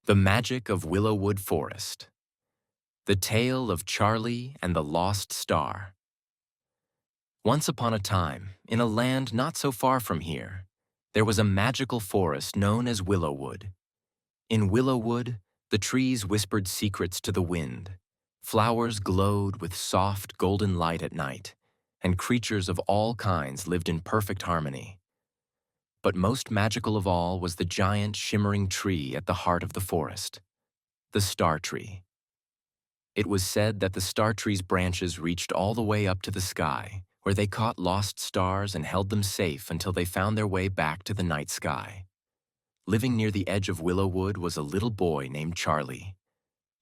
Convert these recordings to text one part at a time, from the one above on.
The Magic of Willowwood Forest. The Tale of Charlie and the Lost Star. Once upon a time, in a land not so far from here, there was a magical forest known as Willowwood. In Willowwood, the trees whispered secrets to the wind, flowers glowed with soft golden light at night, and creatures of all kinds lived in perfect harmony. But most magical of all was the giant shimmering tree at the heart of the forest, the star tree. It was said that the star tree's branches reached all the way up to the sky, where they caught lost stars and held them safe until they found their way back to the night sky. Living near the edge of Willowwood was a little boy named Charlie.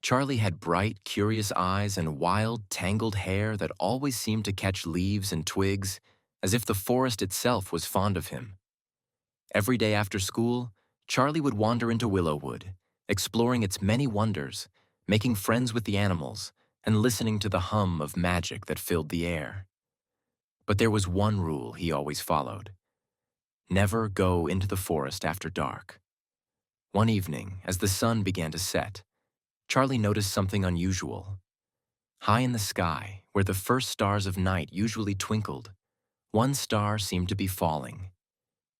Charlie had bright, curious eyes and wild, tangled hair that always seemed to catch leaves and twigs, as if the forest itself was fond of him. Every day after school, Charlie would wander into Willowwood, exploring its many wonders, making friends with the animals, and listening to the hum of magic that filled the air. But there was one rule he always followed: never go into the forest after dark. One evening, as the sun began to set, Charlie noticed something unusual. High in the sky, where the first stars of night usually twinkled, one star seemed to be falling.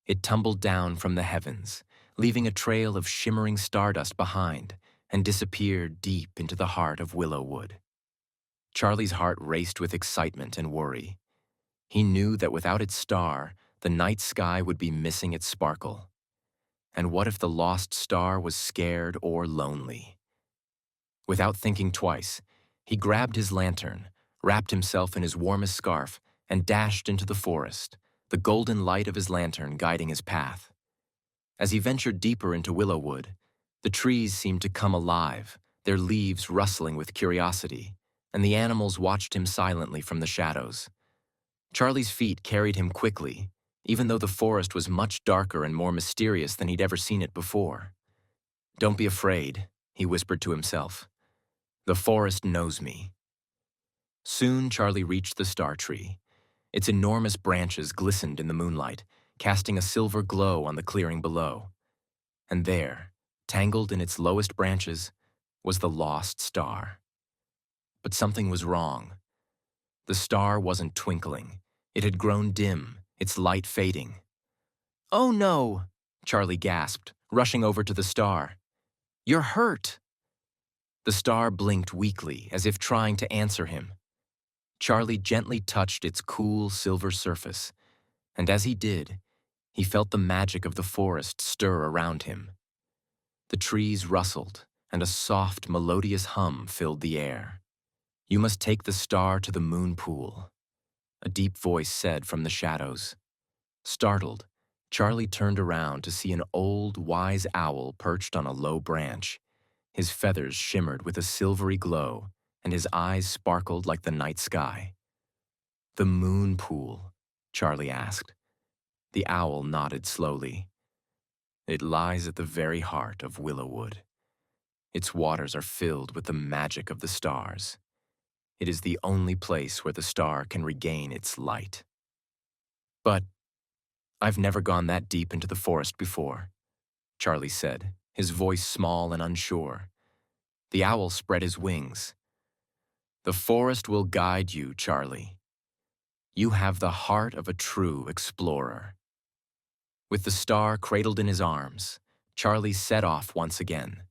It tumbled down from the heavens, leaving a trail of shimmering stardust behind, and disappeared deep into the heart of Willowwood. Charlie's heart raced with excitement and worry. He knew that without its star, the night sky would be missing its sparkle. And what if the lost star was scared or lonely? Without thinking twice, he grabbed his lantern, wrapped himself in his warmest scarf, and dashed into the forest, the golden light of his lantern guiding his path. As he ventured deeper into Willowwood, the trees seemed to come alive, their leaves rustling with curiosity, and the animals watched him silently from the shadows. Charlie's feet carried him quickly, even though the forest was much darker and more mysterious than he'd ever seen it before. "Don't be afraid," he whispered to himself. "The forest knows me." Soon Charlie reached the star tree. Its enormous branches glistened in the moonlight, casting a silver glow on the clearing below. And there, tangled in its lowest branches, was the lost star. But something was wrong. The star wasn't twinkling. It had grown dim, its light fading. "Oh no!" Charlie gasped, rushing over to the star. "You're hurt!" The star blinked weakly, as if trying to answer him. Charlie gently touched its cool silver surface, and as he did, he felt the magic of the forest stir around him. The trees rustled, and a soft, melodious hum filled the air. "You must take the star to the moon pool," a deep voice said from the shadows. Startled, Charlie turned around to see an old, wise owl perched on a low branch. His feathers shimmered with a silvery glow, and his eyes sparkled like the night sky. "The moon pool?" Charlie asked. The owl nodded slowly. "It lies at the very heart of Willowwood. Its waters are filled with the magic of the stars. It is the only place where the star can regain its light." "But I've never gone that deep into the forest before," Charlie said, his voice small and unsure. The owl spread his wings. "The forest will guide you, Charlie. You have the heart of a true explorer." With the star cradled in his arms, Charlie set off once again.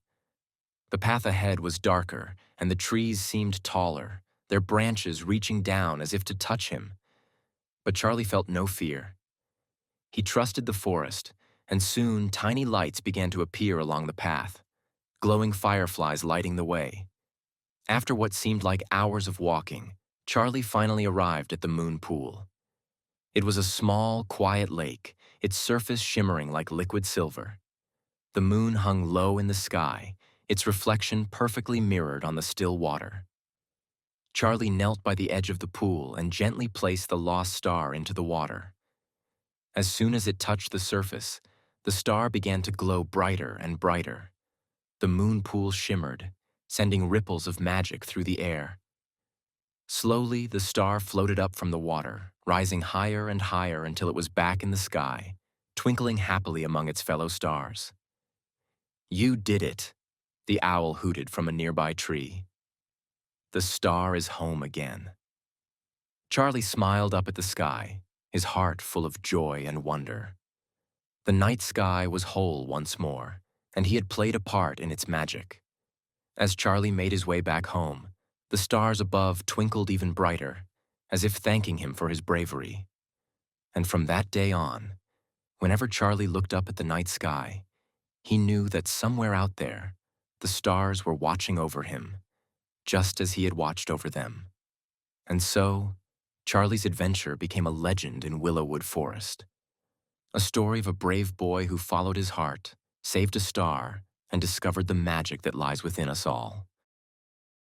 The path ahead was darker, and the trees seemed taller, their branches reaching down as if to touch him. But Charlie felt no fear. He trusted the forest, and soon tiny lights began to appear along the path, glowing fireflies lighting the way. After what seemed like hours of walking, Charlie finally arrived at the moon pool. It was a small, quiet lake, its surface shimmering like liquid silver. The moon hung low in the sky, its reflection perfectly mirrored on the still water. Charlie knelt by the edge of the pool and gently placed the lost star into the water. As soon as it touched the surface, the star began to glow brighter and brighter. The moon pool shimmered, sending ripples of magic through the air. Slowly, the star floated up from the water, rising higher and higher until it was back in the sky, twinkling happily among its fellow stars. "You did it," The owl hooted from a nearby tree. The star is home again. Charlie smiled up at the sky, his heart full of joy and wonder. The night sky was whole once more, and he had played a part in its magic. As Charlie made his way back home, the stars above twinkled even brighter, as if thanking him for his bravery. And from that day on, whenever Charlie looked up at the night sky, he knew that somewhere out there, the stars were watching over him, just as he had watched over them. And so, Charlie's adventure became a legend in Willowwood Forest. A story of a brave boy who followed his heart, saved a star, and discovered the magic that lies within us all.